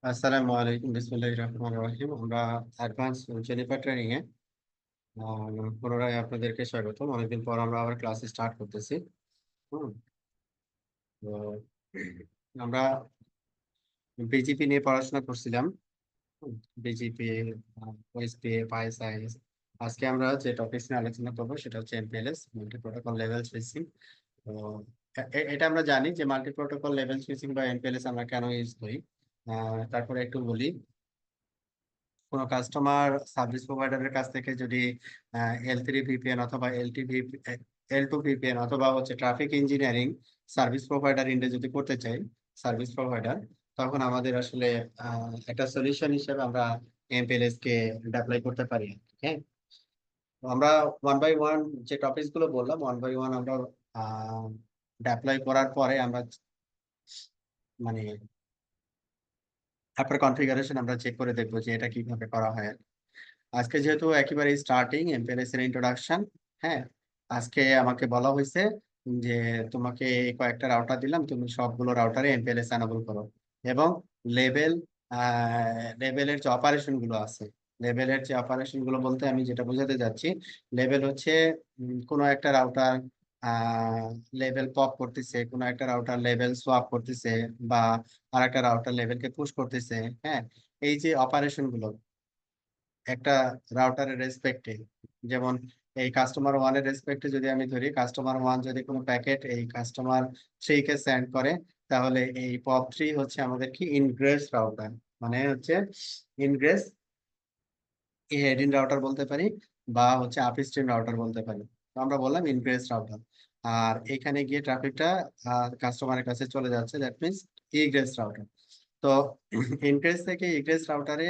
আসসালামু আলাইকুম, বিসমিল্লাহির রহমানির রহিম। আমরা অ্যাডভান্স জেনিফার ট্রেনিং এ পুনরায় আপনাদেরকে স্বাগতম। অনেকদিন পর আমরা আবার ক্লাস স্টার্ট করতেছি। হুম, তো আমরা বিজিপি নিয়ে পড়াশোনা করছিলাম। বিজিপি, ওএসপি, পাইসাইন্স। আজকে আমরা যে টপিক নিয়ে আলোচনা করবো সেটা হচ্ছে এমপিএলএস, মাল্টি প্রোটোকল লেভেল সুইচিং। তো এটা আমরা জানি যে মাল্টি প্রোটোকল লেভেল সুইচিং বা এমপিএলএস আমরা কেন ইউজ করি। তারপরে একটু বলি, কোনো কাস্টমার সার্ভিস প্রোভাইডারের কাছ থেকে যদি L3 ভিপিএন অথবা L2 ভিপিএন অথবা হচ্ছে ট্রাফিক ইঞ্জিনিয়ারিং সার্ভিস প্রোভাইডার ইন্ডে যদি করতে চাই, সার্ভিস প্রোভাইডার, তখন আমাদের আসলে একটা সলিউশন হিসেবে আমরা এমপিএলএস কে অ্যাপ্লাই করতে পারি। হ্যাঁ, তো আমরা ওয়ান বাই ওয়ান যে টপিকস গুলো বললাম, ওয়ান বাই ওয়ান আমরা অ্যাপ্লাই করার পরে আমরা মানে তারপরে কনফিগারেশন আমরা চেক করে দেখবো যে এটা কিভাবে করা হয়। আজকে যেহেতু একেবারে স্টার্টিং এমপিএলএস এর ইন্ট্রোডাকশন, হ্যাঁ, আজকে আমাকে বলা হয়েছে যে তোমাকে এই কয়েকটা রাউটার দিলাম, তুমি সবগুলো রাউটারে এমপিএলএস এনাবল করো এবং লেভেল লেভেলের যে অপারেশন গুলো আছে, লেভেলের যে অপারেশন গুলো বলতে আমি যেটা বোঝাতে যাচ্ছি, লেভেল হচ্ছে কোনো একটা রাউটার লেভেল পপ করতেছে, কোনো একটা রাউটার লেভেল সোয়াপ করতেছে, বা আর একটা রাউটার লেভেলকে পুশ করতেছে। হ্যাঁ, এই যে অপারেশন গুলো একটা রাউটারের রেসপেক্টে, যেমন এই কাস্টমার ওয়ানের রেসপেক্টে যদি আমি ধরি, কাস্টমার ওয়ান যদি কোনো প্যাকেট এই কাস্টমার থ্রি কে সেন্ড করে, তাহলে এই পপ থ্রি হচ্ছে আমাদের কি ইনগ্রেস রাউটার, মানে হচ্ছে ইনগ্রেস হেডিং রাউটার বলতে পারি, বা হচ্ছে আপস্ট্রিম রাউটার বলতে পারি। তো আমরা বললাম ইনগ্রেস রাউটার। আর এখানে গিয়ে ট্রাফিকটা কাস্টমারের কাছে চলে যাচ্ছে, দ্যাট মিনস ইগ্রেস রাউটার। তো ইনগ্রেস থেকে ইগ্রেস রাউটারে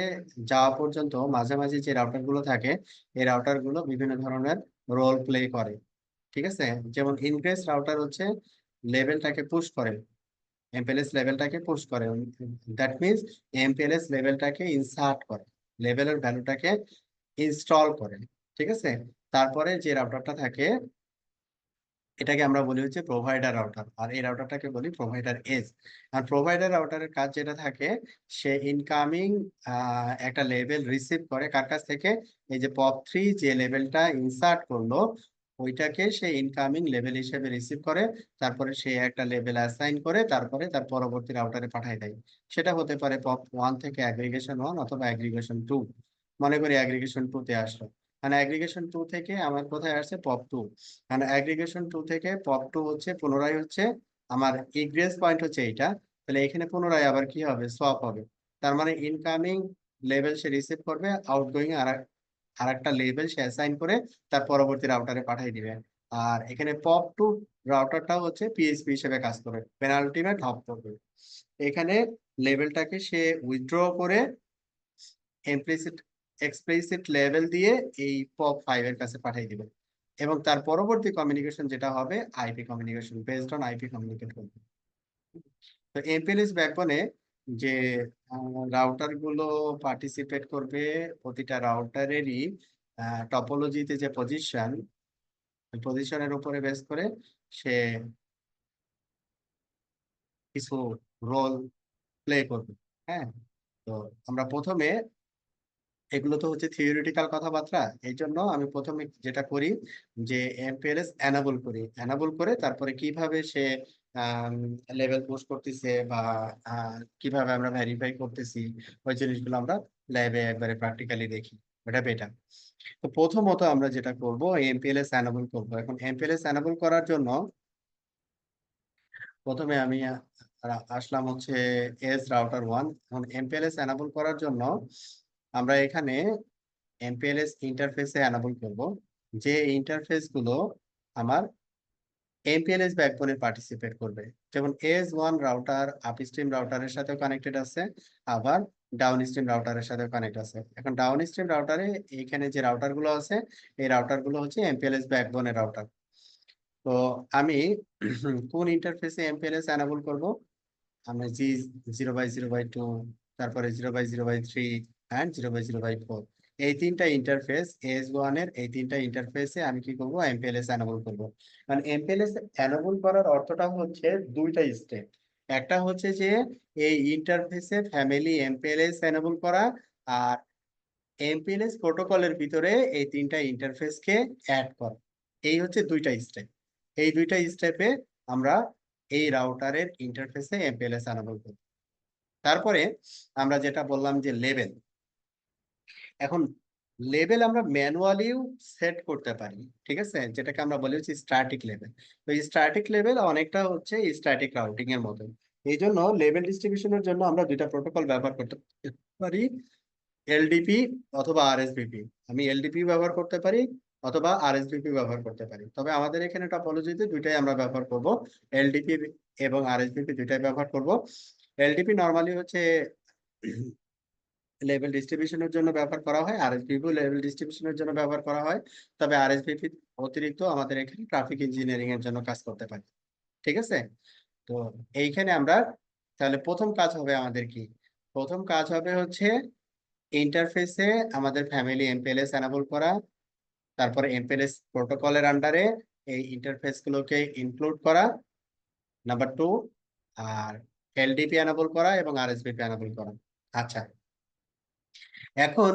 যাওয়া পর্যন্ত মাঝামাঝি যে রাউটার গুলো থাকে, এই রাউটার গুলো বিভিন্ন ধরনের রোল প্লে করে। ঠিক আছে, যেমন ইনগ্রেস রাউটার হচ্ছে লেভেলটাকে পুশ করে, এমপিএলএস লেভেলটাকে পুশ করে, দ্যাট মিনস এমপিএলএস লেভেলটাকে ইনসার্ট করে, লেভেলের ভ্যালুটাকে ইনস্টল করে। ঠিক আছে, তারপরে যে রাউটারটা থাকে এটাকে আমরা বলি হচ্ছে প্রোভাইডার রাউটার, আর এই রাউটারটাকে বলি প্রোভাইডার এজ। আর প্রোভাইডার রাউটারের কাজ যেটা থাকে, সে ইনকামিং একটা লেভেল রিসিভ করে কার কাছ থেকে, এই যে পপ থ্রি যে লেভেলটা ইনসার্ট করলো ওইটাকে সে ইনকামিং লেভেল হিসেবে রিসিভ করে, তারপরে সে একটা লেভেল অ্যাসাইন করে তারপরে তার পরবর্তী রাউটারে পাঠায় দেয়। সেটা হতে পারে পপ ওয়ান থেকে অ্যাগ্রিগেশন ওয়ান অথবা অ্যাগ্রিগেশন টু। মনে করি অ্যাগ্রিগেশন টু তে আসলো, মানে অ্যাগ্রিগেশন টু থেকে আমার কোথায় আসছে, পপ টু। মানে অ্যাগ্রিগেশন টু থেকে পপ টু হচ্ছে পুনরায় হচ্ছে আমার ইগ্রেস পয়েন্ট হচ্ছে এইটা, তাহলে এখানে পুনরায় আবার কি হবে, সোয়াপ হবে। তার মানে ইনকামিং লেভেল সে রিসিভ করবে, আউটগোয়িং আর একটা লেভেল সে অ্যাসাইন করে তার পরবর্তী রাউটারে পাঠিয়ে দিবে। আর এখানে পপ টু রাউটারটাও হচ্ছে পিএইচপি হিসেবে কাজ করে, পেনাল্টিমেট হপ করবে। এখানে লেভেলটাকে সে উইথড্র করে ইমপ্লিসিট এক্সপ্লিসিট লেভেল দিয়ে এই পপ ফাইভ এর কাছে পাঠিয়ে দিবে, এবং তার পরবর্তী কমিউনিকেশন যেটা হবে IP communication, based on IP communicate করবে। তো এমপিএলএস ব্যাকবনে যে রাউটার গুলো পার্টিসিপেট করবে, প্রতিটা রাউটারেরই টপোলজিতে যে পজিশন, পজিশনের উপরে বেস করে সে কিছু রোল প্লে করবে। হ্যাঁ, তো আমরা প্রথমে, এগুলো তো হচ্ছে থিওরিটিক্যাল কথাবার্তা, এই জন্য আমি প্রথমে যেটা করি যে এমপিএলএস এনাবল করি, এনাবল করে তারপরে কিভাবে সে লেভেল পুশ করতেছে বা কিভাবে আমরা ভেরিফাই করতেছি, ওই জিনিসগুলো আমরা ল্যাবে একবারে প্র্যাকটিক্যালি দেখি। ওটা বেটার। তো প্রথমত আমরা যেটা করব, এমপিএলএস এনাবল করব। এখন এমপিএলএস এনাবল করার জন্য প্রথমে আমি আসলাম হচ্ছে এস রাউটার ওয়ান। এখন এমপিএলএস এনাবল করার জন্য আমরা এখানে এমপিএলএস ইন্টারফেসে এনাবল করব, যে ইন্টারফেস গুলো আমার এমপিএলএস ব্যাকবোনে পার্টিসিপেট করবে। যেমন এস ওয়ান রাউটার আপস্ট্রিম রাউটারের সাথে কানেক্টেড আছে, আবার ডাউন স্ট্রিম রাউটারের সাথে কানেক্ট আছে। এখন ডাউন স্ট্রিম রাউটারে এখানে যে রাউটার গুলো আছে, এই রাউটার গুলো হচ্ছে এমপিএলএস ব্যাকবোনের রাউটার। তো আমি কোন ইন্টারফেসে এমপিএলএস এনাবল করব, আমরা জি 0/0/2, তারপরে 0/0/3 অ্যান্ড 0/0/4, এই তিনটা ইন্টারফেস, এস ওয়ান এর এই তিনটা ইন্টারফেসে আমি কি করব, এমপিএলএস এনাবল করব। মানে এমপিএলএস এনাবল করার অর্থটা হচ্ছে দুইটা স্টেপ। একটা হচ্ছে যে এই ইন্টারফেসে ফ্যামিলি এমপিএলএস এনেবল করা, আর এমপিএলএস প্রোটোকলের ভিতরে এই তিনটা ইন্টারফেসকে অ্যাড করা। এই হচ্ছে দুইটা স্টেপ। এই দুইটা স্টেপে আমরা এই রাউটারের ইন্টারফেসে এমপিএলএস এনেবল করি। তারপরে আমরা যেটা বললাম যে লেভেল, এখন লেভেল আমরা ম্যানুয়ালিও সেট করতে পারি, ঠিক আছে, যেটাকে আমরা বলি হচ্ছে স্ট্যাটিক লেভেল। তো এই স্ট্যাটিক লেভেল অনেকটা হচ্ছে স্ট্যাটিক রাউটিং এর মতো। এই জন্য লেভেল ডিস্ট্রিবিউশনের জন্য আমরা দুইটা প্রোটোকল ব্যবহার করতে পারি, এলডিপি অথবা আরএসভিপি। আমি এলডিপি ব্যবহার করতে পারি অথবা আরএসভিপি ব্যবহার করতে পারি, তবে আমাদের এখানে টপোলজিতে দুইটাই আমরা ব্যবহার করব, এলডিপি এবং আরএসভিপি দুইটাই ব্যবহার করব। এলডিপি নর্মালি হচ্ছে লেভেল ডিস্ট্রিবিউশনের জন্য ব্যবহার করা হয়, আরএসভিপি লেভেল ডিস্ট্রিবিউশনের জন্য ব্যবহার করা হয়, তবে আরএসভিপি অতিরিক্ত আমাদের এখানে ট্রাফিক ইঞ্জিনিয়ারিং এর জন্য কাজ করতে পারি। ঠিক আছে? তো এইখানে আমরা তাহলে প্রথম কাজ হবে আমাদের কি? প্রথম কাজ হবে হচ্ছে ইন্টারফেসে আমাদের ফ্যামিলি এমপিএলএস এনাবল করা, তারপরে এমপিএলএস প্রোটোকলের আন্ডারে এই ইন্টারফেস গুলোকে ইনক্লুড করা, নাম্বার 2, আর এলডিপি এনাবল করা এবং আরএসভিপি এনাবল করা। আচ্ছা, এখন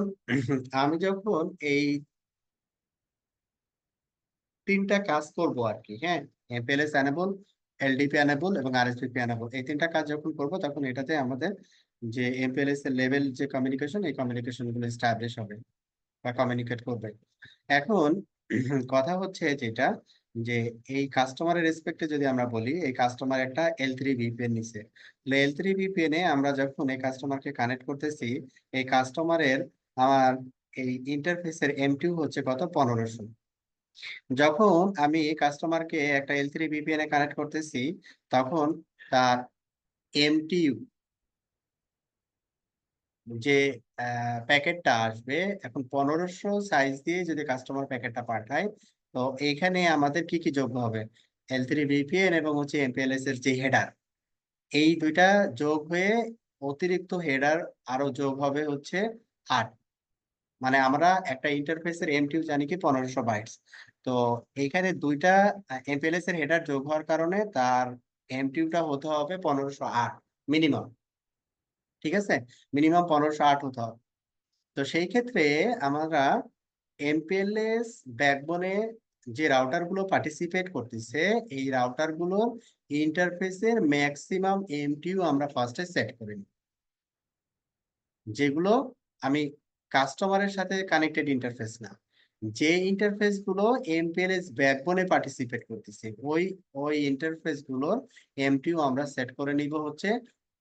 আমি যখন এই তিনটা কাজ করব আর কি, হ্যাঁ, এমপিএলএস এনেবল, এলডিপি এনেবল এবং আরএসভিপি এনেবল, এই তিনটা কাজ যখন করব তখন এটাতে আমাদের যে এমপিএলএস এর লেভেল যে কমিউনিকেশন, এই কমিউনিকেশন গুলো এস্টাবলিশ হবে বা কমিউনিকেট করবে। এখন কথা হচ্ছে যেটা, যে এই কাস্টমারের রেসপেক্টে যদি আমরা বলি, এই কাস্টমার একটা L3 ভিপিএন নিছে। L3 ভিপিএন এ আমরা যখন এই কাস্টমারকে কানেক্ট করতেছি, এই কাস্টমারের আমার এই ইন্টারফেসের এমটিউ হচ্ছে কত, 1500। যখন আমি কাস্টমারকে একটা L3 ভিপিএন এ কানেক্ট করতেছি, তখন তার এমটিইউ যে প্যাকেটটা আসবে, এখন 1500 সাইজ দিয়ে যদি কাস্টমার প্যাকেটটা পাঠায়, তো এইখানে আমাদের কি কি যোগ্য হবে? L3 ভিপিএন এবং হচ্ছে এমপিএলএস এর যে হেডার, এই দুইটা যোগ হয়ে অতিরিক্ত হেডার আরো যোগ হবে হচ্ছে 8। মানে আমরা একটা ইন্টারফেসের এমটিইউ জানি কি 1500 বাইটস। তো এইখানে দুইটা এমপিএলএস এর হেডার যোগ হওয়ার কারণে তার এমটিইউটা হতে হবে 1508 মিনিমাম। ঠিক আছে, মিনিমাম 1508 হতে হবে। তো সেই ক্ষেত্রে আমরা এমপিএলএস ব্যাকবোনে যে রাউটার গুলো পার্টিসিপেট করতেছে, এই রাউটার গুলোর ইন্টারফেসের ম্যাক্সিমাম এমটিইউ আমরা ফার্স্টে সেট করে নিই, যেগুলো আমি কাস্টমারের সাথে কানেক্টেড ইন্টারফেস না, যে ইন্টারফেস গুলো এমপিএলএস ব্যাকবোনে পার্টিসিপেট করতেছে, ওই ওই ইন্টারফেস গুলোর এমটিইউ আমরা সেট করে নিব হচ্ছে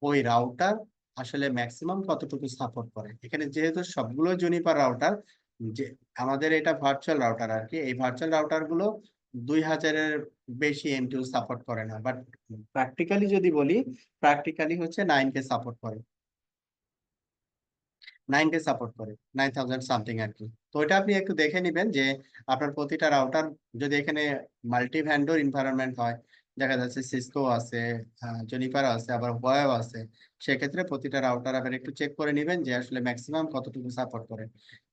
ওই রাউটার আসলে ম্যাক্সিমাম কতটুকু সাপোর্ট করে। এখানে যেহেতু সবগুলো জুনিপার রাউটার, যে আমাদের এটা ভার্চুয়াল রাউটার আর কি, এই ভার্চুয়াল রাউটার গুলো 2000-এর বেশি এমটিইউ সাপোর্ট করে না, বাট প্র্যাকটিক্যালি যদি বলি, প্র্যাকটিক্যালি হচ্ছে 9K সাপোর্ট করে, 9K সাপোর্ট করে, 9000 সামথিং আর কি। তো এটা আপনি একটু দেখে নিবেন যে আপনার প্রতিটা রাউটার যদি এখানে মাল্টি ভ্যান্ডর এনভায়রনমেন্ট হয়, দেখা যাচ্ছে সিসকো আছে, জুনিপার আছে, আবার ওয়াও আছে, সেক্ষেত্রে প্রতিটা রাউটার আবার একটু চেক করে নিবেন যে আসলে ম্যাক্সিমাম কতটুকু সাপোর্ট করে।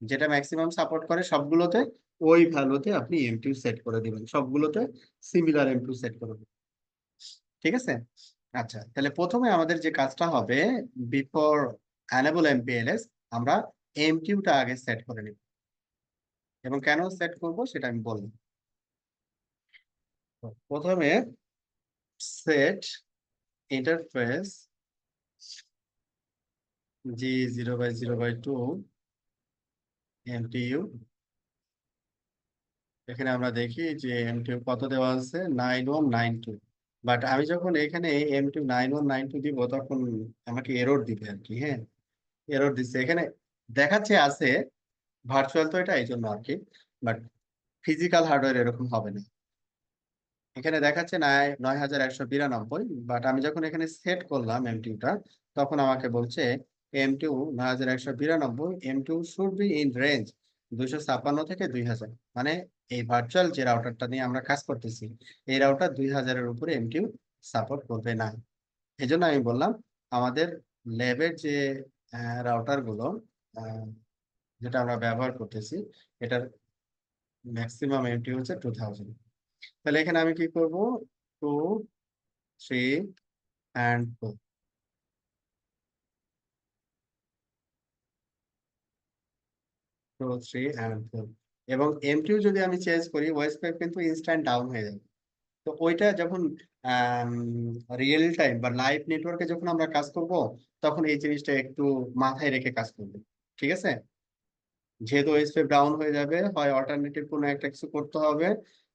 যেটা ম্যাক্সিমাম সাপোর্ট করে সবগুলোতে ওই ভ্যালুতে আপনি এমটিইউ সেট করে দিবেন, সবগুলোতে সিমিলার এমটিইউ সেট করে দিবেন। ঠিক আছে? আচ্ছা, তাহলে প্রথমে আমাদের যে কাজটা হবে, বিফোর এনেবল এমপিএলএস, আমরা এমটিইউটা আগে সেট করে নিব, এবং কেন সেট করব সেটা আমি বলবো। তো প্রথমে সেট ইন্টারফেস G0/0/2 এমটিইউ। এখানে আমরা দেখি যে এমটিইউ কত দেওয়া আছে, 9192। বাট আমি যখন এখানে এমটিইউ 9192 দিব, তখন আমাকে এরর দিবে আর কি, হ্যাঁ, এরর দিচ্ছে এখানে, দেখাচ্ছে আছে ভার্চুয়াল, তো এটা এই জন্য আর কি, বাট ফিজিক্যাল হার্ডওয়্যার এরকম হবে না। এখানে দেখাচ্ছে 9192, বাট আমি যখন এখানে সেট করলাম এমটিউটা, তখন আমাকে বলছে এমটিউ 9192, এমটিউ শুড বি ইন রেঞ্জ 256 থেকে 2000। মানে এই ভার্চুয়াল যে রাউটারটা নিয়ে আমরা কাজ করতেছি, এই রাউটার 2000-এর উপরে এমটিউ সাপোর্ট করবে না। এই জন্য আমি বললাম আমাদের ল্যাবের যে রাউটার গুলো, আহ, যেটা আমরা ব্যবহার করতেছি, এটার ম্যাক্সিমাম এমটি হচ্ছে 2000। তাহলে এখানে আমি কি করব, 2, 3 and 2, 2, 3 and 4। এবং এমটিও যদি আমি চেঞ্জ করি ওয়েস্ট পেপ কিন্তু ইনস্ট্যান্ট ডাউন হয়ে যাবে। তো ওইটা যখন রিয়েল টাইম বা লাইভ নেটওয়ার্কে যখন আমরা কাজ করব, তখন এই জিনিসটা একটু মাথায় রেখে কাজ করবে। ঠিক আছে, যেহেতু ওয়েস্ট ডাউন হয়ে যাবে, হয় অল্টারনেটিভ কোনো একটা কিছু করতে হবে।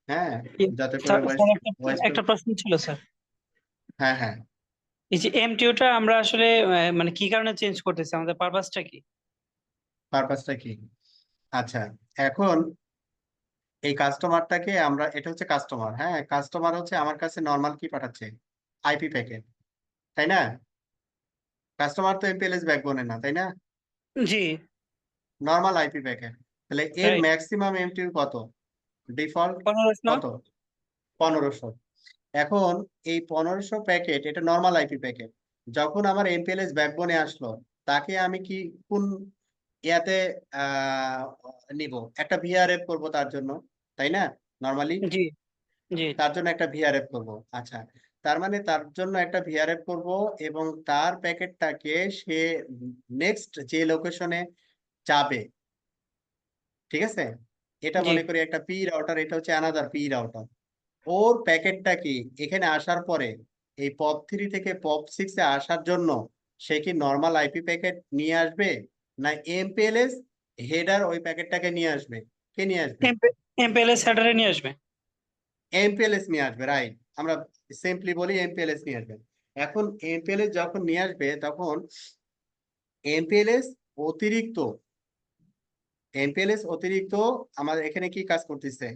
হ্যাঁ, যাতে করে স্যার ওয়েস্ট স্যার, একটা ওয়েস্ট একটা প্রশ্ন ছিল স্যার। হ্যাঁ হ্যাঁ, এই যে এমটিওটা আমরা আসলে মানে কি কারণে চেঞ্জ করতেছি, আমাদের পারপাসটা কি? পারপাসটা কি? আচ্ছা, এখন এই কাস্টমারটাকে আমরা, এটা হচ্ছে কাস্টমার, হ্যাঁ কাস্টমার হচ্ছে আমার কাছে নর্মাল কি পাঠাচ্ছে, আইপি প্যাকেট, তাই না? কাস্টমার তো এমপিএলএস ব্যাকবোনে না, তাই না? জি। Normal IP packet. তাহলে এর রাইট। ম্যাক্সিমাম এমটিউ কত? ডিফল্ট 1500। কত? 1500। এখন এই 1500 প্যাকেট, এটা নর্মাল আইপি প্যাকেট, যখন আমার এমপিএলএস ব্যাকবোনে আসলো, তাকে আমি কি কোন ইয়াতে আহ নিব? একটা ভিআরএফ করব তার জন্য, তাই না? নর্মালি জি জি তার জন্য একটা ভিআরএফ করব। আচ্ছা, তার মানে তার জন্য একটা ভিআরএফ করব, এবং তার প্যাকেটটাকে সে নেক্সট যে লোকেশনে যাবে, ঠিক আছে, এটা জি। মনে করি একটা পি রাউটার, এটা হচ্ছে অ্যানাদার পি রাউটার। ওর প্যাকেটটা কি এখানে আসার পরে এই পপ 3 থেকে পপ 6 এ আসার জন্য সে কি নর্মাল আইপি প্যাকেট নিয়ে আসবে, না এমপিএলএস হেডার ওই প্যাকেটটাকে নিয়ে আসবে? কে নিয়ে আসবে? এমপিএলএস হেডারে নিয়ে আসবে। এমপিএলএস নিয়ে আসবে, রাইট। আমরা সিম্পলি বলি এমপিএলএস নিয়ে আসবে। এখন এমপিএলএস যখন নিয়ে আসবে, তখন এমপিএলএস অতিরিক্ত এমপিএলএস অতিরিক্ত আমাদের এখানে কি কাজ করতেছে,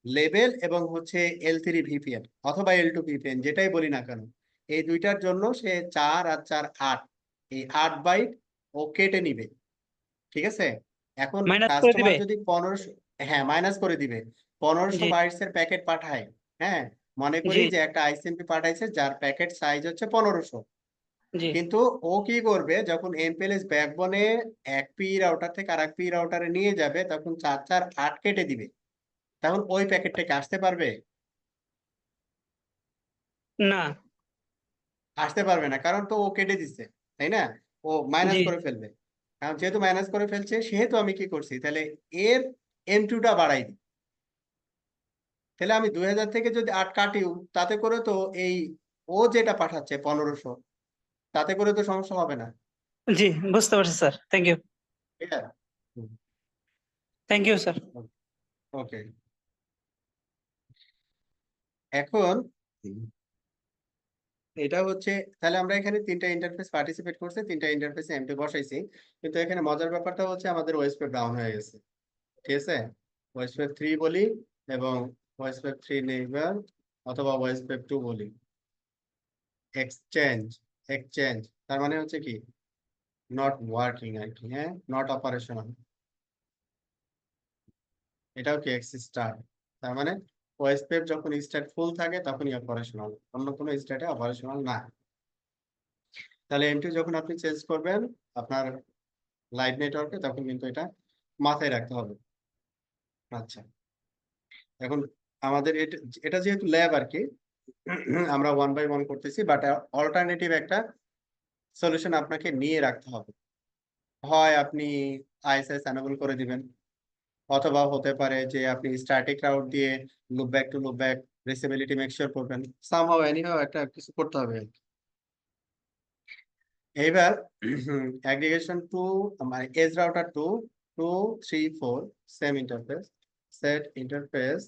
লেভেল এবং হচ্ছে L3 ভিপিএন অথবা L2 ভিপিএন, যেটাই বলি না কেন, এই দুইটার জন্য সে 4 আর 4 8, এই 8 বাইট ও কেটে নিবে। ঠিক আছে, এখন মাইনাস করে কাস্টমার দিবে। যদি 1500, হ্যাঁ মাইনাস করে দিবে, 1500 জি বাইটস এর প্যাকেট পাঠায়, হ্যাঁ মনে জি করি যে একটা আইসিএমপি পাঠাইছে যার প্যাকেট সাইজ হচ্ছে 1500, জি। কিন্তু ও কি করবে, যখন এমপিএলএস ব্যাকবনে এক পি রাউটার থেকে আর এক পি রাউটারে নিয়ে যাবে, তখন 4 4 8 কেটে দিবে, তখন ওই প্যাকেটটাকে আসতে পারবে? না। আসতে পারবে না, কারণ তো ও কেটে দিচ্ছে, তাই না? ও মাইনাস জি করে ফেলবে। কারণ যেহেতু মাইনাস করে ফেলছে, সেহেতু আমি কি করছি, তাহলে এর এম2টা বাড়াই দিই। তাহলে আমি 2000 থেকে যদি 8 কাটি, তাতে করে তো এই ও যেটা পাঠাচ্ছে 1500, তাতে করে তো সমস্যা হবে না। জি, বুঝতে পারছি স্যার, থ্যাংক ইউ। ঠিক আছে, থ্যাংক ইউ স্যার। ওকে। এখন এটা হচ্ছে, তাহলে আমরা এখানে তিনটা ইন্টারফেস পার্টিসিপেট করছি, তিনটা ইন্টারফেসে এমটি বসাইছি, কিন্তু এখানে মজার ব্যাপারটা হচ্ছে আমাদের ওয়েস্টপেপ ডাউন হয়ে গেছে। ঠিক আছে, ওয়েস্টপেপ 3 বলি, এবং ওয়েস্টপেপ 3 নেইবার অথবা ওয়েস্টপেপ 2 বলি। এক্সচেঞ্জ, এক্সচেঞ্জ তার মানে হচ্ছে কি, নট ওয়ার্কিং আর কি, হ্যাঁ নট অপারেশনাল। এটাও কি এক্স স্টার, তার মানে ওয়েস্টপেপ যখন স্ট্যাট ফুল থাকে তখনই অপারেশনাল, অন্য কোনো স্ট্যাটে অপারেশনাল না। তাহলে এমটি যখন আপনি চেঞ্জ করবেন আপনার লাইভ নেটওয়ার্কে, তখন কিন্তু এটা মাথায় রাখতে হবে। আচ্ছা, এখন আমাদের এটা এটা যেহেতু ল্যাব আর কি, আমরা ওয়ান বাই ওয়ান করতেছি, বাট অল্টারনেটিভ একটা সলিউশন আপনাকে নিয়ে রাখতে হবে। হয় আপনি আইএসএস এনেবল করে দিবেন, অথবা হতে পারে যে আপনি স্ট্যাটিক রাউট দিয়ে loop back to loop back reachability make sure করবেন, সামহাও এনিহাও একটা কিছু করতে হবে আর কি। এইবার অ্যাগ্রিগেশন টু, মানে edge router two, 2 3 4 same interface, set interface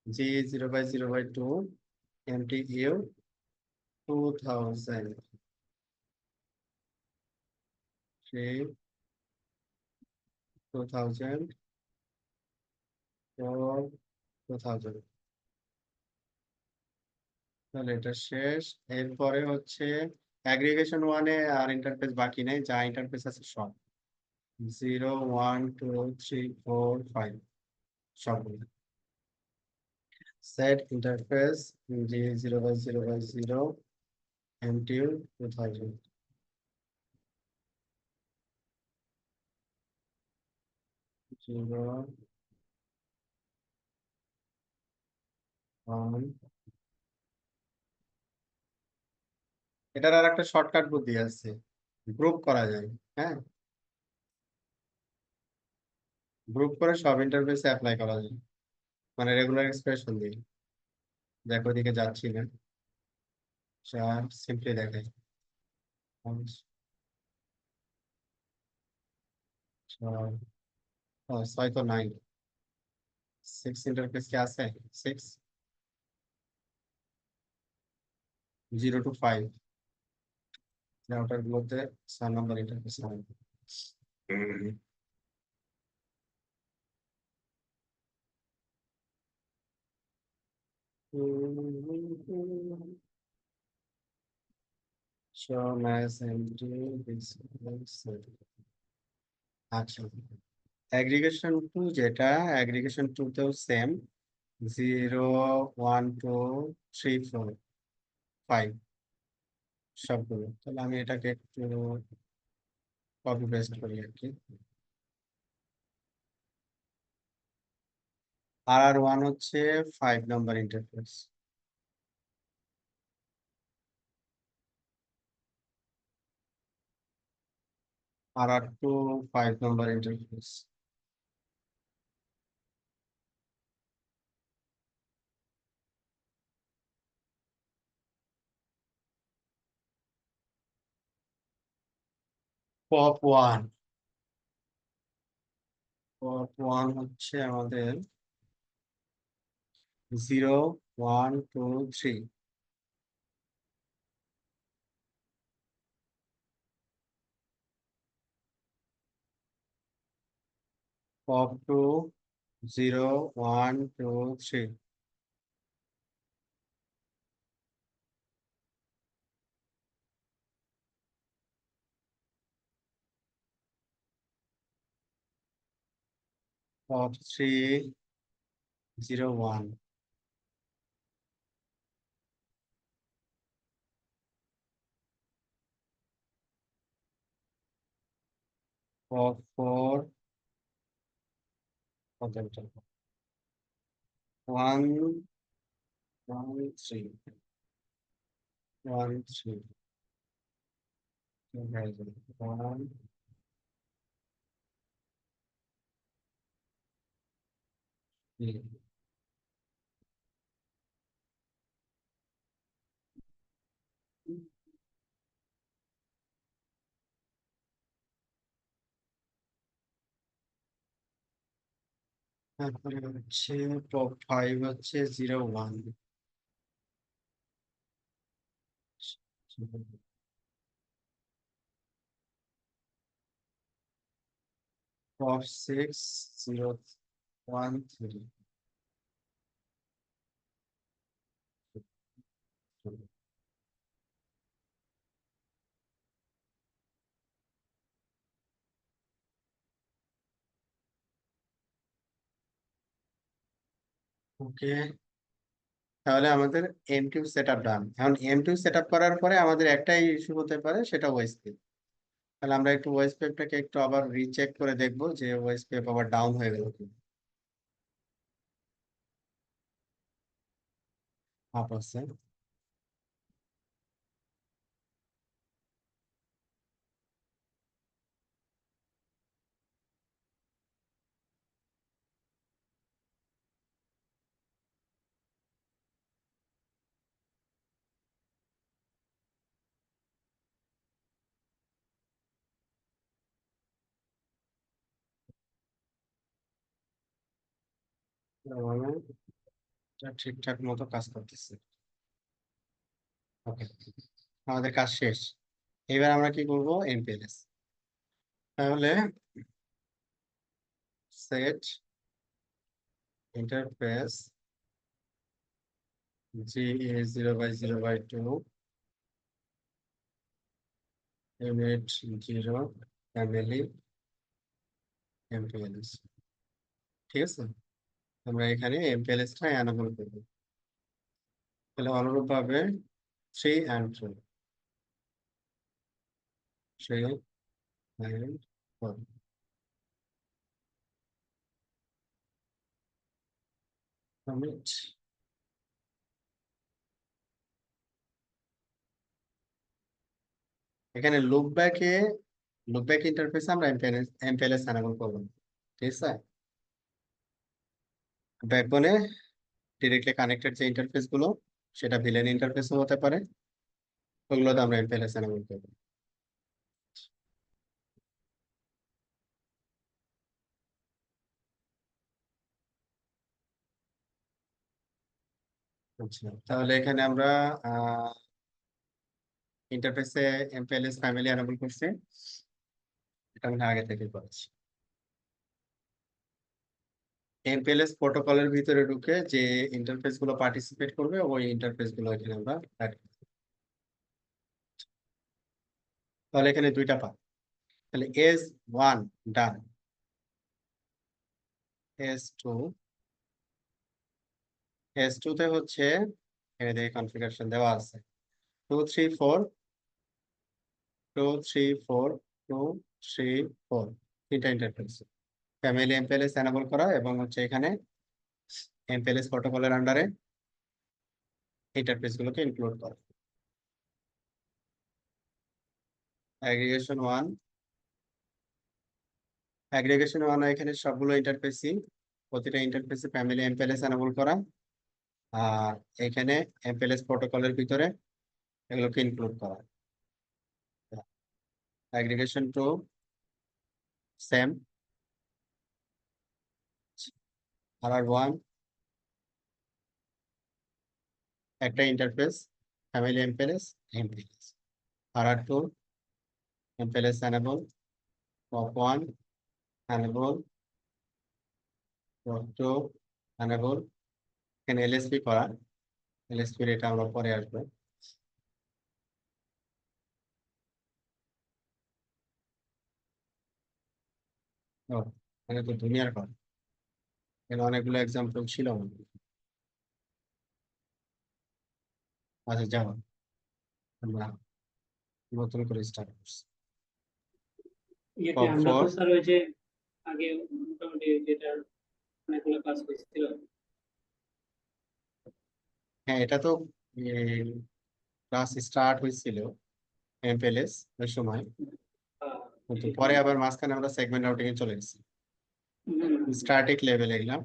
G0/0/2 MTU 2000 3 2000 4 2000। তাহলে এটা শেষ। এরপরে হচ্ছে অ্যাগ্রিগেশন ওয়ানে আর ইন্টারফেস বাকি নেই, যা ইন্টারফেস আছে সব 0 1 2 3 4 5 সবগুলো। সেট ইন্টারফেস G0/0/0 MTU 2000, 0 1 এটার আর একটা শর্টকাট বুদ্ধি আছে, গ্রুপ করা যায়। হ্যাঁ, গ্রুপ করে সব ইন্টারফেসে অ্যাপ্লাই করা যায়, মানে রেগুলার এক্সপ্রেশন দিয়ে। দেখো ওদিকে যাচ্ছি না, সিম্পলি দেখাই। ছয় তো নাই, সিক্স ইন্টারফেস কি আছে? সিক্স, 0 to 5 রাউটার গুলোতে 6 নম্বর ইন্টারফেস হয়। Show as empty this আচ্ছা, অ্যাগ্রিগেশন টু যেটা, অ্যাগ্রিগেশন টু তেও সেম, 0 1 2 3 4 5 সবগুলো। তাহলে আমি এটাকে একটু কপি পেস্ট করি আর কি। আর1 হচ্ছে 5 নম্বর ইন্টারফেস, আর2 5 নম্বর ইন্টারফেস, পপ 1, পপ 1 হচ্ছে আমাদের 0 1 2 3, পপ 2 0 1 2 3, পপ 3 0 1, পপ 4 1 1 3 1 3, 1 3। তারপরে হচ্ছে পপ 5 হচ্ছে 0 1, পপ 6 0 1 3। ওকে, তাহলে আমাদের M2 সেট আপ ডান। এখন M2 সেট আপ করার পরে আমাদের একটাই ইস্যু হতে পারে, সেটা ওয়েস পেপ। তাহলে আমরা একটু ওয়েস পেপটাকে একটু আবার রিচেক করে দেখবো যে ওয়েস পেপ আবার ডাউন হয়ে গেল কি আপ আছে। মানে এটা ঠিকঠাক মতো কাজ করতেছে। ওকে, আমাদের কাজ শেষ। এবার আমরা কি করবো? এমপিএলএস। তাহলে set interface GA 0/0/2 unit 0 family MPLS. ঠিক আছে, আমরা এখানে এমপিএলএস টা এনাবল করবো। তাহলে অনুরূপ ভাবে 3 and 2, 3 and 4 commit। এখানে লুপব্যাক ইন্টারফেসে আমরা এমপিএলএস এনেবল করবো, ঠিক আছে। ব্যাকবোনে ডিরেক্টলি কানেক্টেড যে ইন্টারফেস গুলো, সেটা ভিলেন ইন্টারফেসও হতে পারে, ওগুলোতে আমরা এমপিএলএস এনেবল করবো। আচ্ছা, তাহলে এখানে আমরা ইন্টারফেসে এমপিএলএস ফ্যামিলি এনেবল করছি, এটা আমরা আগে থেকে করেছি। এমপিএলএস প্রোটোকলের ভিতরে ঢুকে যে ইন্টারফেস গুলো পার্টিসিপেট করবে, ওই ইন্টারফেস গুলো এখানে আমরা add করব। তাহলে এখানে দুইটা পার্ট, তাহলে S1 ডান, S2, S2 তে হচ্ছে এখানে দেখে কনফিগারেশন দেওয়া আছে 2 3 4, 2 3 4, 2 3 4, তিনটা ইন্টারফেস ফ্যামিলি এমপিএলএস এনেবল করা, এবং হচ্ছে এখানে এমপিএলএস প্রোটোকলের আন্ডারে ইন্টারফেস গুলোকে ইনক্লুড করা। অ্যাগ্রিগেশন 1 এখানে সবগুলো ইন্টারফেসই, প্রতিটা ইন্টারফেসে ফ্যামিলি এমপিএলএস এনেবল করা, আর এখানে এমপিএলএস প্রোটোকলের ভিতরে এগুলোকে ইনক্লুড করা। অ্যাগ্রিগেশন 2 সেম, RR1 একটা interface family MPLS, RR2 MPLS enable, POP1 enable, POP2 enable, এখানে এলএসপি করা, এলএসপি এটা আমরা পরে আসবো। ও, এখানে তো দুনিয়ার কথা, এখানে অনেকগুলো এক্সাম্পল ছিল আমাদের। আচ্ছা যাও, আমরা নতুন করে স্টার্ট করছি। ইয়েতে পপ আমরা ফোর তো স্যার ওই যে আগে মোটামুটি যেটা অনেকগুলো কাজ করছিল। হ্যাঁ, এটা তো ক্লাস স্টার্ট হয়েছিল এমপিএলএস ওই সময়, কিন্তু পরে আবার মাঝখানে আমরা সেগমেন্ট রাউটিং এ চলে গেছি। স্ট্যাটিক লেভেল এগুলা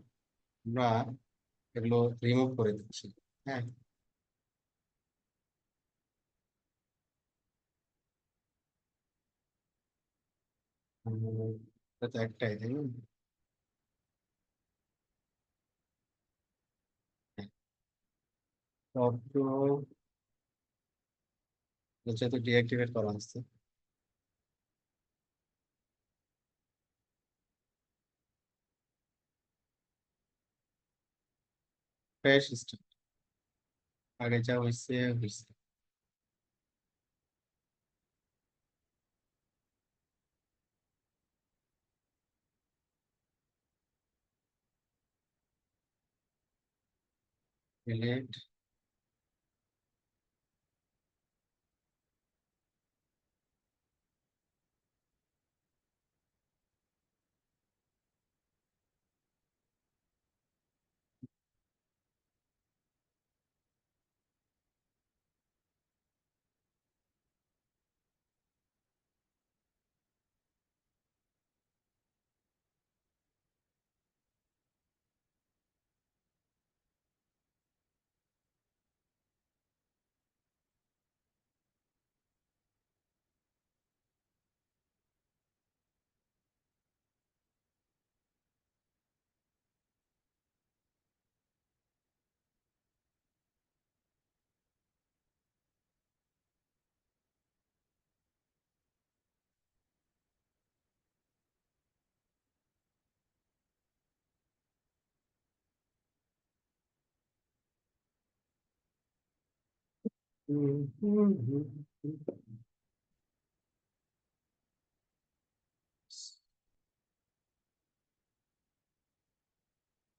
আমরা এগুলো রিমুভ করে দিচ্ছি। হ্যাঁ, এটা তো একটাই, তাই না? টপ টু যেহেতু ডিঅ্যাক্টিভেট করা হচ্ছে, ফ্রেশ স্টার্ট, আগে যা হয়েছে হয়েছে। ডিলিট,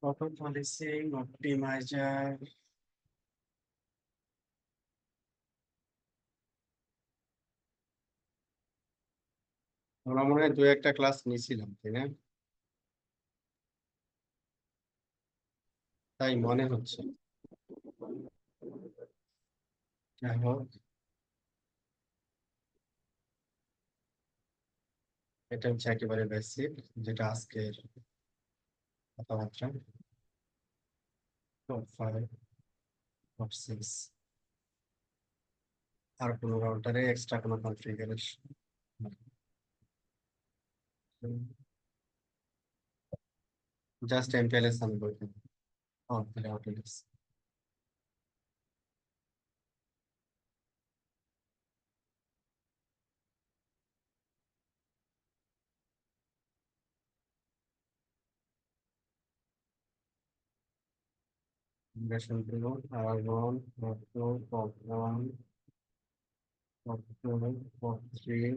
অটো পলিসিং অপটিমাইজার, আমরা মনে হয় দু একটা ক্লাস নিয়েছিলাম, তাই না? তাই মনে হচ্ছে। যাই হোক, এটা হচ্ছে একেবারে বেসিক, যেটা আজকের কথাবার্তা। 5 6 আর কোনো রাউটারে এক্সট্রা কোনো কনফিগারেশন জাস্ট এমপিএলএস আমি বলতে router version 2 R1 R2 port 1 port 2 port 3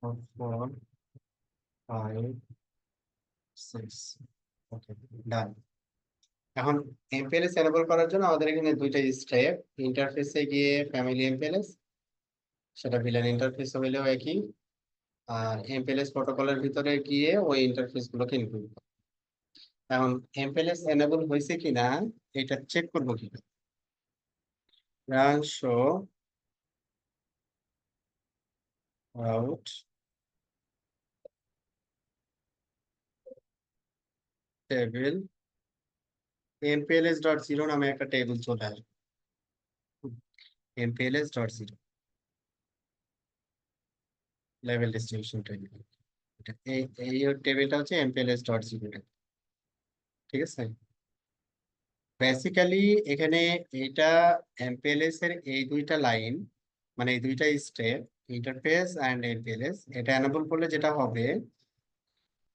port 4 5 6 ওকে ডান। এখন এমপিএলএস এনেবল করার জন্য আমাদের এখানে দুইটা স্টেপ। ইন্টারফেসে গিয়ে ফ্যামিলি এমপিএলএস, সেটা ভিলেন ইন্টারফেস হইলেও একই। আর এমপিএলএস প্রোটোকলের ভিতরে গিয়ে ওই ইন্টারফেস গুলোকে ইনক্লুড। এখন এমপিএলএস এনেবল হয়েছে কিনা এটা চেক করবো কিভাবে? Run show out table mpls.0 নামে একটা টেবিল চলে আসবে। mpls.0 level distribution table. এই এই টেবিলটা হচ্ছে mpls.0, ঠিক আছে। বেসিক্যালি এখানে এটা এমপিএলএস এর এই দুইটা লাইন, মানে এই দুইটা স্টেপ, ইন্টারফেস এন্ড এমপিএলএস, এটা এনেবল করলে যেটা হবে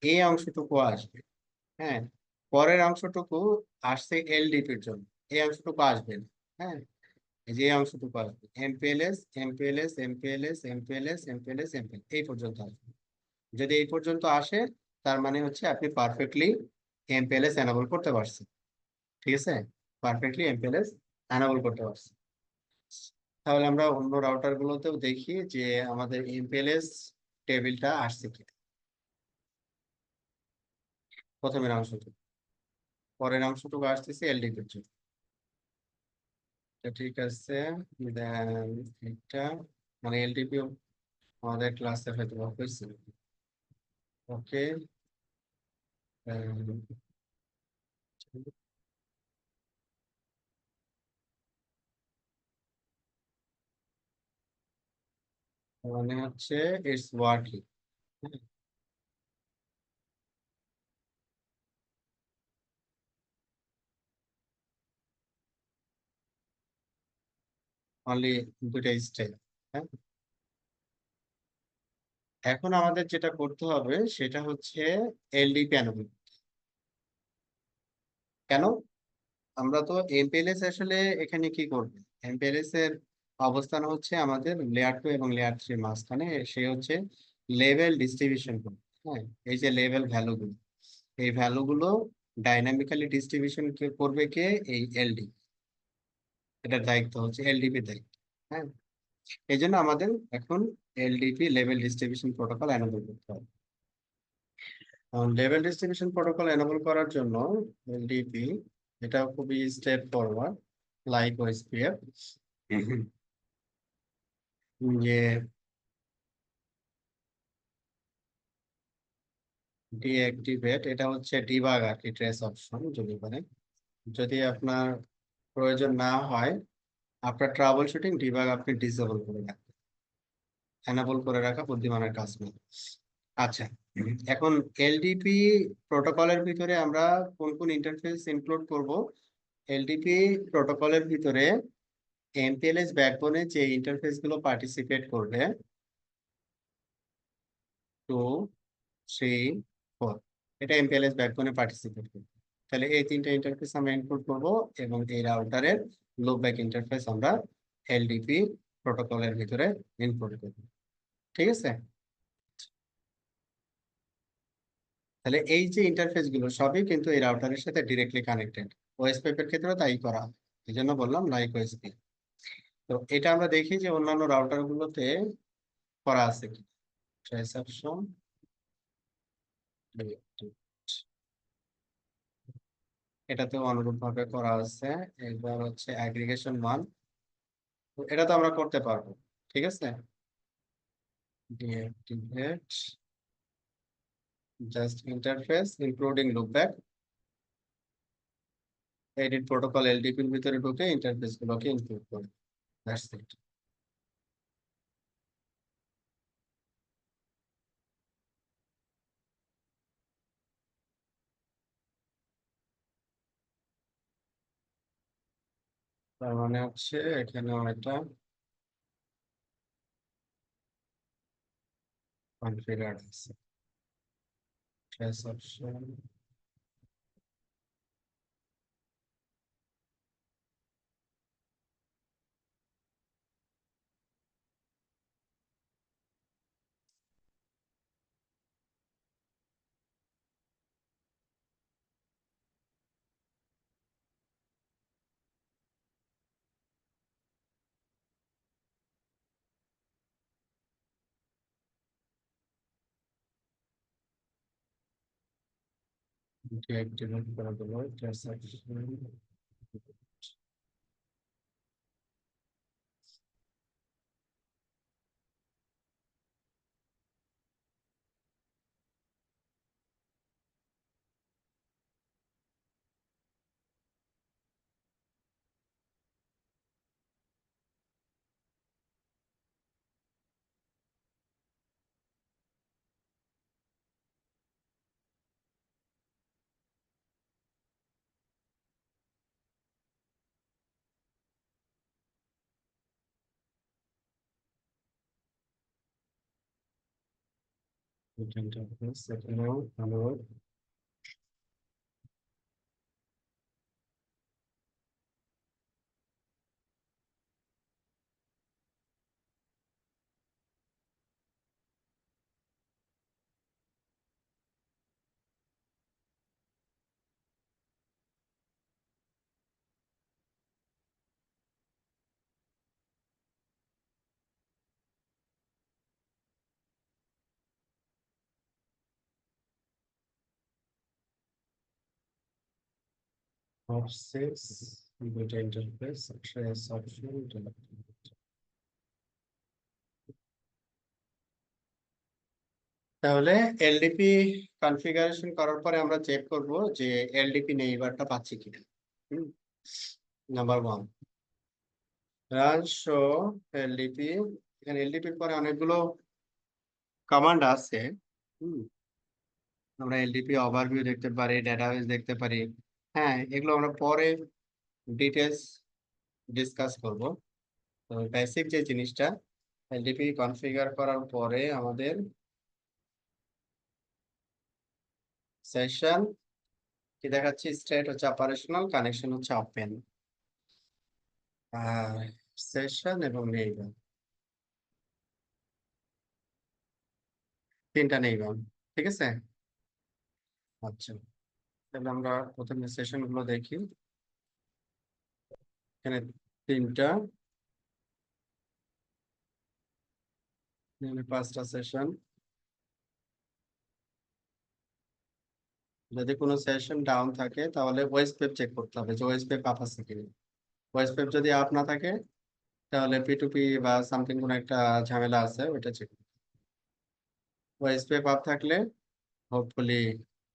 এই অংশটুকু আসবে। হ্যাঁ, পরের অংশটুকু আসছে এলডিপির জন্য, এই অংশটুকু আসবে না। হ্যাঁ, এই যে এই অংশটুকু আসবে এমপিএলএস এমপিএলএস এমপিএলএস এমপিএলএস এমপিএলএস এমপিএলএস এই পর্যন্ত আসবে। যদি এই পর্যন্ত আসে তার মানে হচ্ছে আপনি পারফেক্টলি এমপিএলএস এনাবল করতে পারছেন। ঠিক আছে, পারফেক্টলি এমপিএলএস এনাবল করতে পারছেন। তাহলে আমরা অন্য রাউটার গুলোতেও দেখি যে আমাদের এমপিএলএস টেবিলটা আসছে কি। প্রথমের অংশটুকু, পরের অংশটুকু আসতেছে এলডিপির জন্য। ঠিক আছে, দেন এটা মানে এলডিপি আমাদের ক্লাসে হয়তো হয়েছে। ওকে, মানে হচ্ছে ইটস ওয়ার্কিং। অনলি দুইটা স্টেপ। হ্যাঁ, এখন আমাদের যেটা করতে হবে সেটা হচ্ছে এলডিপি এনাবল। কেন? আমরা তো এমপিএলএস আসলে এখানে কি করব? এমপিএলএস এর অবস্থান হচ্ছে আমাদের লেয়ার 2 এবং লেয়ার 3 মাঝখানে। সে হচ্ছে লেভেল ডিস্ট্রিবিউশন করবে। হ্যাঁ, এই যে লেভেল ভ্যালুগুলো, এই ভ্যালুগুলো ডাইনামিক্যালি ডিস্ট্রিবিউশন করবে কে? এই এলডি। এটার দায়িত্ব হচ্ছে এলডিপির দায়িত্ব। হ্যাঁ, এই জন্য আমাদের এখন LDP level distribution protocol enable করতে হবে। লেভেল ডিস্ট্রিবিউশন প্রোটোকল এনাবল করার জন্য এলডিপি, এটা খুবই স্টেপ ফরওয়ার্ড, লাইক ওএসপিএফ, যে ডিঅ্যাক্টিভেট, এটা হচ্ছে ডিবাগ আর কি, ট্রেস অপশন যদি বলেন। যদি আপনার প্রয়োজন না হয় আপনার ট্রাবল শুটিং ডিবাগ আপনি ডিসেবল করে রাখবেন। এনাবল করে রাখা বুদ্ধিমানের কাজ নয়। আচ্ছা, এখন এলডিপি প্রোটোকলের ভিতরে আমরা কোন কোন ইন্টারফেস ইনক্লুড করব? এলডিপি প্রোটোকলের ভিতরে এমপিএলএস ব্যাকবোনে যে ইন্টারফেস গুলো পার্টিসিপেট করবে, 2 3 4, এটা এমপিএলএস ব্যাকবোনে পার্টিসিপেট করবে। তাহলে এই তিনটা ইন্টারফেস আমরা ইনক্লুড করব এবং এই রাউটারের লুপব্যাক ইন্টারফেস আমরা এলডিপি প্রোটোকলের ভিতরে ইনক্লুড করব। ঠিক আছে, তাহলে এই যে ইন্টারফেস গুলো সবই কিন্তু এই রাউটারের সাথে ডিরেক্টলি কানেক্টেড। ওএসপিএফ এর ক্ষেত্রেও তাই করা হয়, এই জন্য বললাম লাইক ওএসপি। তো এটা আমরা দেখি যে অন্যান্য রাউটার গুলোতে করা আছে কি। ট্রেস অপশন, এটাতেও অনুরূপ ভাবে করা আছে। এবার হচ্ছে অ্যাগ্রিগেশন 1, এটা তো আমরা করতে পারবো। ঠিক আছে, deactivate just interface including loopback, edit protocol এলডিপির ভিতরে ঢুকে ইন্টারফেস গুলোকে ইনক্লুড করে। That's it. তার মানে হচ্ছে এখানেও একটা কনফিগার আছে। ট্রেস অপশন, ডিঅ্যাক্টিভেট করে দেবো ট্রেস অপশন। ইন্টারফেস এখানেও ভালো। অফসেস, দুইটা ইন্টারফেস, ট্রেস অপশন। তাহলে এলডিপি কনফিগারেশন করার পরে আমরা চেক করব যে এলডিপি নেইবারটা পাচ্ছি কিনা। Number 1, run show LDP. এখানে এলডিপির পরে অনেকগুলো কমান্ড আছে। হুম, আমরা এলডিপি ওভারভিউ দেখতে পারি, ডেটাবেস দেখতে পারি। হ্যাঁ, এগুলো আমরা পরে ডিটেলস ডিসকাস করব। তো বেসিক যে জিনিসটা, এলডিপি কনফিগার করার পরে আমাদের সেশন কি দেখাচ্ছি, স্টেট হচ্ছে অপারেশনাল, কানেকশন হচ্ছে ওপেন, আর সেশন এবং নেইবার, তিনটা নেইবার। ঠিক আছে। আচ্ছা, তাহলে আমরা প্রথমে সেশন গুলো দেখি। এখানে তিনটা, এখানে পাঁচটা সেশন। যদি কোনো সেশন ডাউন থাকে তাহলে ওয়েস্ট পেপ চেক করতে হবে যে ওয়েস্ট পেপ আপ আছে কিনা। ওয়েস্ট পেপ যদি আপ না থাকে তাহলে পি2পি বা সামথিং কোনো একটা ঝামেলা আছে, ওইটা চেক। ওয়েস্ট পেপ আপ থাকলে হোপফুলি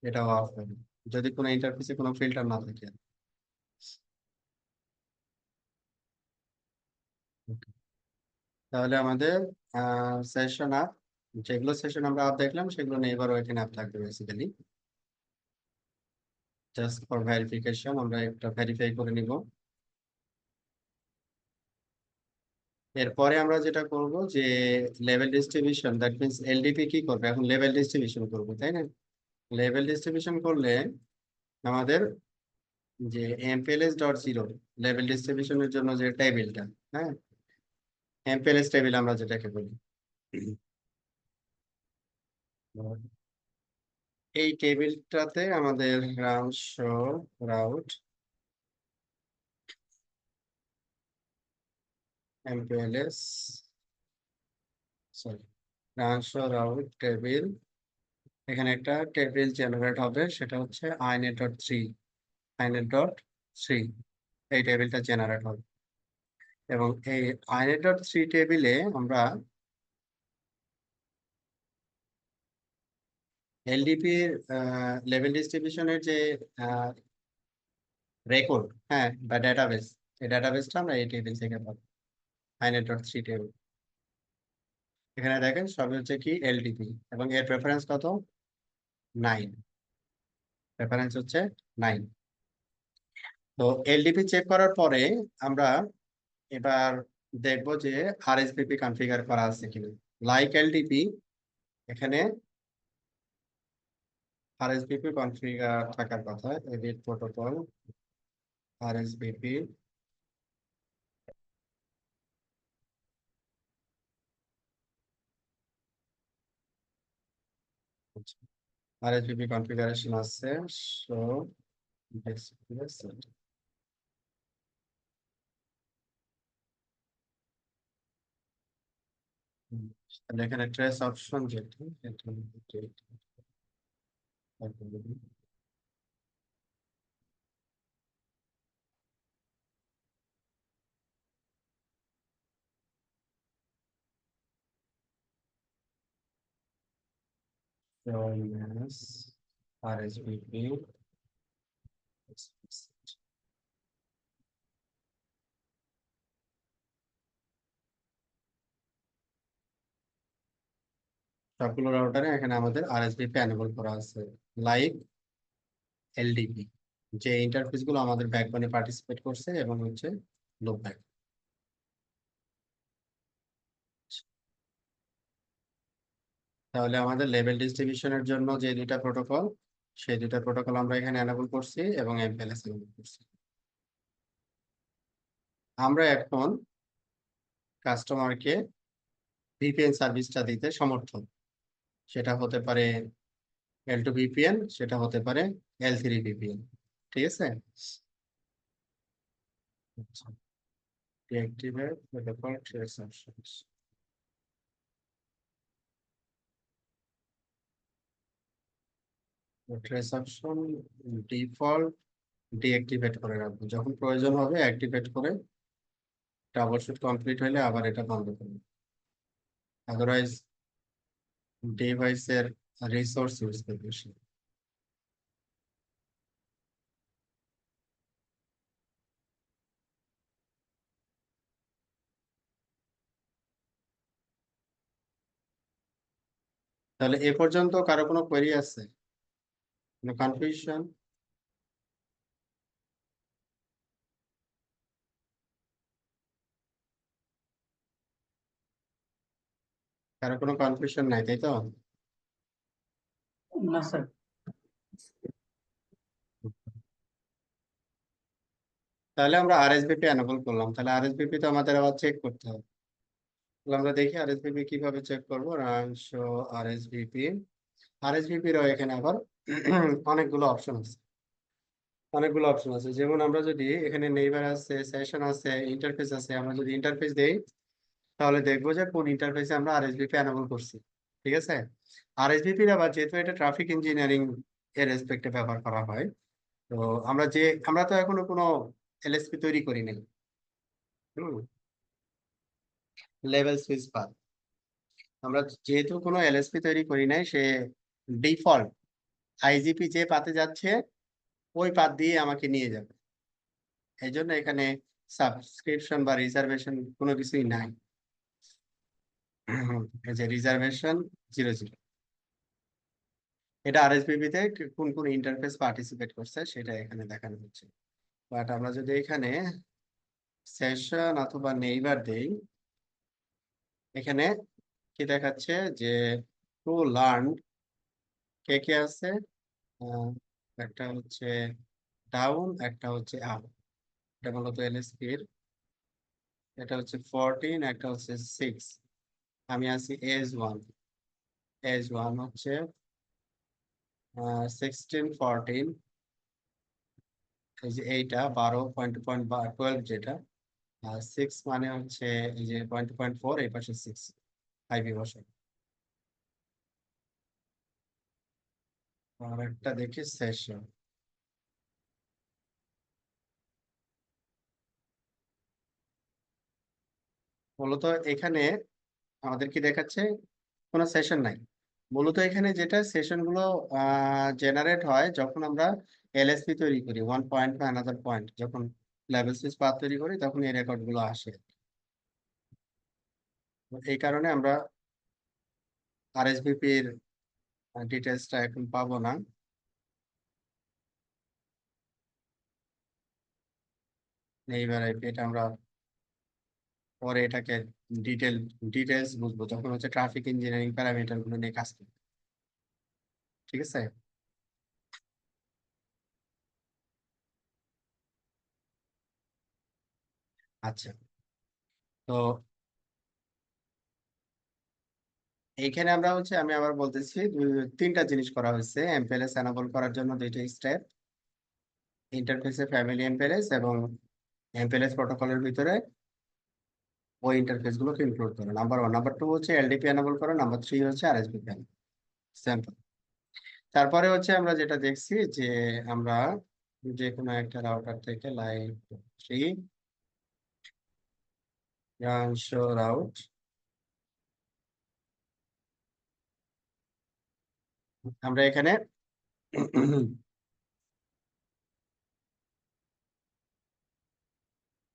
এটাও অফ হবে, যদি কোনো ইন্টারফেসে কোনো ফিল্টার না থাকে। তাহলে আমাদের সেশন আপ, যেগুলো সেশন আমরা আপ দেখলাম সেগুলো নেইবারও এখানে আপ থাকবে বেসিক্যালি। জাস্ট ফর ভেরিফিকেশন আমরা একটা ভেরিফাই করে নিব। এরপরে আমরা যেটা করব যে level distribution, that means LDP কি করবে এখন, লেভেল ডিস্ট্রিবিউশন করবো, তাই না? লেভেল ডিস্ট্রিবিউশন করলে আমাদের যে MPLS.0 লেভেল ডিস্ট্রিবিউশনের জন্য যে টেবিলটা, হ্যাঁ, MPLS টেবিল আমরা যেটাকে বলি, এই টেবিলটাতে আমাদের run show route MPLS, sorry, run show route table, এখানে একটা টেবিল জেনারেট হবে, সেটা হচ্ছে inet.3, inet.3, এই টেবিলটা জেনারেট হবে। এবং এই inet.3 টেবিলে আমরা এলডিপির লেভেল ডিস্ট্রিবিউশনের যে রেকর্ড, হ্যাঁ, বা ডাটাবেস, এই ডাটাবেসটা আমরা এই টেবিল থেকে পাবো, inet.3 টেবিল। এখানে দেখেন সবই হচ্ছে কি এলডিপি, এবং এর প্রেফারেন্স কত? 9। প্রেফারেন্স হচ্ছে 9। তো এলডিপি চেক করার পরে আমরা এবার দেখবো যে আরএসভিপি কনফিগার করা আছে কিনা। লাইক এলডিপি, এখানে আরএসভিপি কনফিগার থাকার কথা। এডিট প্রোটোকল আরএসভিপি, আরএসভিপি কনফিগারেশন আছে। সো ডিসপ্লে সেট, তাহলে এখানে ট্রেস অপশন যেটা, এটা আরএসভিপি। সবগুলো রাউটারে এখানে আমাদের আরএসভিপি এনেবল করা আছে, লাইক এলডিপি, যে ইন্টারফেস গুলো আমাদের ব্যাকবোনে পার্টিসিপেট করছে এবং হচ্ছে লোক ব্যাক। তাহলে আমাদের লেভেল ডিস্ট্রিবিউশনের জন্য যে দুইটা প্রোটোকল, সেই দুইটা প্রোটোকল আমরা এখানে এনেবল করছি এবং এমপিএলএস এনেবল করছি। আমরা এখন কাস্টমারকে ভিপিএন সার্ভিসটা দিতে সমর্থন। সেটা হতে পারে L2 ভিপিএন, সেটা হতে পারে L3 ভিপিএন। ঠিক আছে? আচ্ছা, deactivate the default trace options. Trace option default deactivate করে রাখবো, যখন প্রয়োজন হবে অ্যাক্টিভেট করে ট্রাবলশুট কমপ্লিট হলে আবার এটা বন্ধ করবো। আদারওয়াইজ ডিভাইসের রিসোর্স ইউজ করবে সে। তাহলে এ পর্যন্ত কারো কোনো কোয়েরি আছে, কোনো কনফিউশন? কারো কোনো কনফিউশন নাই, তাই তো? না স্যার। তাহলে আমরা আরএসভিপি এনেবল করলাম, তাহলে আরএসভিপি তো আমাদের আবার চেক করতে হবে। তাহলে আমরা দেখি আরএসভিপি কিভাবে চেক করবো। Run show আরএসভিপি। আরএসভিপিরও এখানে আবার অনেকগুলো অপশন আছে। অনেকগুলো অপশন আছে, যেমন আমরা যদি এখানে নেইবার আছে, সেশন আছে, ইন্টারফেস আছে, আমরা যদি ইন্টারফেস দেই তাহলে দেখবো যে কোন ইন্টারফেসে আমরা আরএসভিপি এনেবল করছি। ঠিক আছে? আরএসভিপির আবার যেহেতু এটা ট্রাফিক ইঞ্জিনিয়ারিং এর রেসপেক্টে ব্যবহার করা হয়, তো আমরা তো এখনো কোনো এলএসপি তৈরি করি নাই। হুম, লেভেল সুইচ পাথ, আমরা যেহেতু কোনো এলএসপি তৈরি করি নাই, সে ডিফল্ট আইজিপি যে পাতে যাচ্ছে ওই পাত দিয়ে আমাকে নিয়ে যাবে। এই জন্য এখানে সাবস্ক্রিপশন বা রিজার্ভেশন কোনো কিছুই নাই। এই যে রিজার্ভেশন 00, এটা আরএসপিবি তে কোন কোন ইন্টারফেস পার্টিসিপেট করছে সেটা এখানে দেখানো হচ্ছে। বাট আমরা যদি এখানে সেশন অথবা নেইবার দেই, এখানে কি দেখাচ্ছে যে টু লার্ন কে কে আছে। আহ, একটা হচ্ছে ডাউন, একটা হচ্ছে আপ। এটা মূলত এলএসপির। এটা হচ্ছে 14, একটা হচ্ছে 6। আমি আছি এজ 1। এজ 1 হচ্ছে 16, 14। এই যে এইটা 12 যেটা, আর 6 মানে হচ্ছে এই যে 20.4, এই পাশে 6, 5 বসে। আর একটা দেখি সেশন। মূলত এখানে আমাদের কি দেখাচ্ছে, কোনো সেশন নাই, মূলত এখানে যেটা সেশন গুলো জেনারেট হয় যখন আমরা এলএসপি তৈরি করি, ওয়ান পয়েন্ট বা অ্যানাদার পয়েন্ট, যখন লেভেল সুইচ পাথ তৈরি করি তখন এই রেকর্ড গুলো আসে। তো এই কারণে আমরা আরএসভিপি এর ডিটেলসটা এখন পাবো না। এইবার এটা আমরা পরে এটাকে ডিটেলস বুঝবো যখন হচ্ছে ট্রাফিক ইঞ্জিনিয়ারিং প্যারামিটার গুলো নিয়ে কাজ করবো। ঠিক আছে। আচ্ছা, তো এইখানে আমরা হচ্ছে, আমি আবার বলতেছি, তিনটা জিনিস করা হয়েছে এমপিএলএস এনাবল করার জন্য, দুইটা স্টেপ: ইন্টারফেসে ফ্যামিলি এমপিএলএস এবং এমপিএলএস প্রোটোকলের ভিতরে ওই ইন্টারফেস গুলোকে ইনক্লুড করো। Number one. নাম্বার টু হচ্ছে এলডিপি এনাবল করো। নাম্বার থ্রি হচ্ছে আরএসভিপি। সিম্পল। তারপরে হচ্ছে আমরা যেটা দেখছি যে আমরা যে কোনো একটা রাউটার থেকে লাইন 3 ব্রাঞ্চ রাউট, আমরা এখানে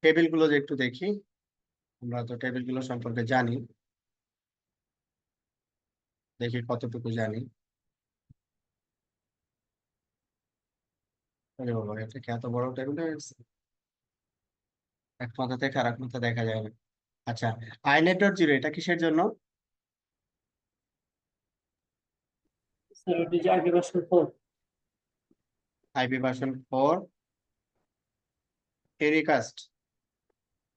টেবিল গুলো যে একটু দেখি। আমরা তো টেবিল গুলো সম্পর্কে জানি, দেখি কতটুকু জানি। আরে বাবা, এটা কি এত বড় টেবিল হয়ে গেছে! এক মাথা থেকে আরেক মাথা দেখা যায় না। আচ্ছা, i.0 এটা কিসের জন্য? স্যার ওটি যে আগে বছর পর। আইপি ভার্সন 4 ইউনিকাস্ট,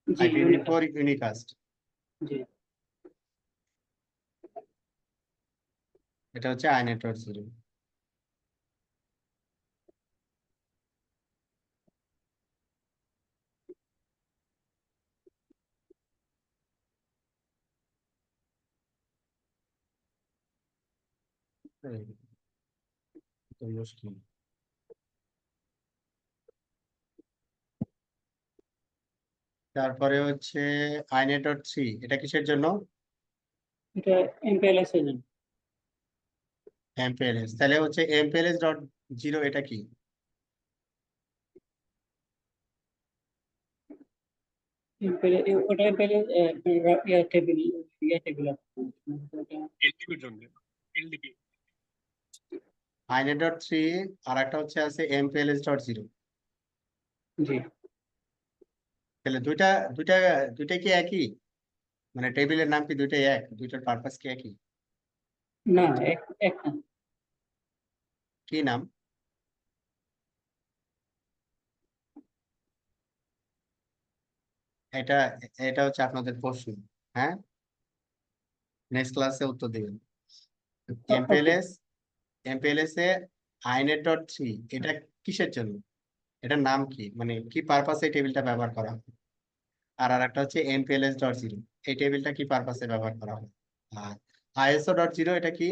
জি IPv4 ইউনিকাস্ট। জি। এটা হচ্ছে i.0। এই, তো মুশকিল। তারপরে হচ্ছে i.3, এটা কিসের জন্য? এটা এমপিএলএস এর জন্য। এমপিএলএস। তাহলে হচ্ছে MPLS.0 এটা কি? ওটা এমপিএলএস ইয়া টেবিল, ইয়া টেবিল এলডিপির জন্য, এলডিপি। i.3 আর একটা হচ্ছে আছে MPLS.0। জি। তাহলে দুইটা দুইটা দুইটা কি একই? মানে টেবিলের নাম কি দুইটাই এক? দুইটার পারপাস কি একই? না, এক এক না। কি নাম? এটা এটা হচ্ছে আপনাদের প্রশ্ন। হ্যাঁ, নেক্সট ক্লাসে উত্তর দিবেন। ওকে। এমপিএলএস, এমপিএলএস এ i.3 এটা কিসের জন্য? এটার নাম কি, মানে কি পারপাসে এই টেবিলটা ব্যবহার করা হয়? আর আরেকটা হচ্ছে MPLS.0, এই টেবিলটা কি পারপাসে ব্যবহার করা হয়? আর ISO.0 এটা কি?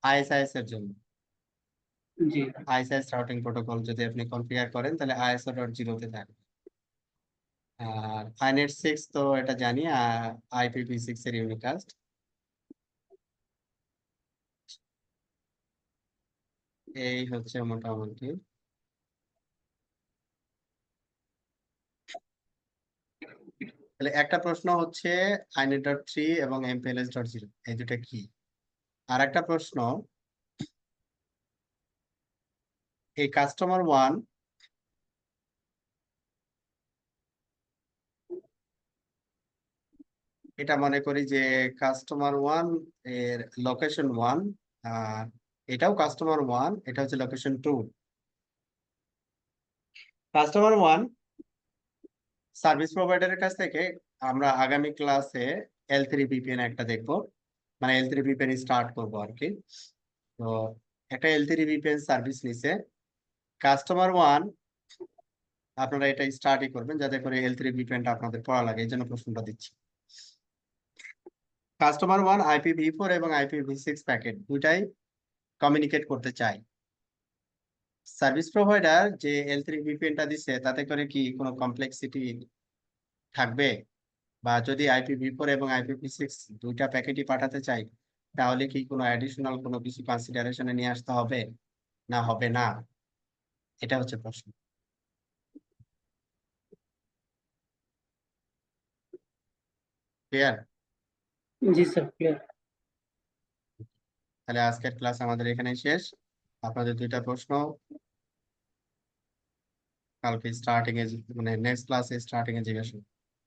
আইএসআইএস এর জন্য। জি। আইএসআইএস রাউটিং প্রোটোকল যদি আপনি কনফিগার করেন তাহলে ISO.0 তে থাকবে। আর i.NET 6 তো এটা জানি, IPv6 এর ইউনিকাস্ট। এই হচ্ছে মোটামুটি। তাহলে একটা প্রশ্ন হচ্ছে i.NET.3 এবং MPLS.0 এই দুটা কি। আর একটা প্রশ্ন, এই কাস্টমার 1, এটা মনে করি যে কাস্টমার 1 এর লোকেশন 1, আর এটাও কাস্টমার 1, এটা হচ্ছে লোকেশন 2। কাস্টমার 1 সার্ভিস প্রোভাইডারের কাছ থেকে আমরা আগামী ক্লাসে L3 VPN একটা দেখবো, মানে L3 VPN স্টার্ট করবো আর কি। তো একটা L3 VPN সার্ভিস নিছে কাস্টমার 1, আপনারা এটা স্টার্টই করবেন যাতে করে L3 VPNটা আপনাদের পড়া লাগে, এই জন্য প্রশ্নটা দিচ্ছি। কাস্টমার 1 IPv4 এবং IPv6 প্যাকেট দুইটাই কমিউনিকেট করতে চায়। সার্ভিস প্রোভাইডার যে L3 VPNটা দিচ্ছে তাতে করে কি কোনো কমপ্লেক্সিটি থাকবে, বা যদি IPv4 এবং IPv6 দুইটা প্যাকেটই পাঠাতে চাই, তাহলে কি কোনো অ্যাডিশনাল কোনো কিছু কনসিডারেশনে নিয়ে আসতে হবে, না হবে না? এটা হচ্ছে প্রশ্ন। ক্লিয়ার? জি স্যার, ক্লিয়ার। তাহলে আজকের ক্লাস আমাদের এখানেই শেষ। আপনাদের দুইটা প্রশ্ন কালকে স্টার্টিং এ মানে নেক্সট ক্লাসে স্টার্টিং এ জিজ্ঞাসা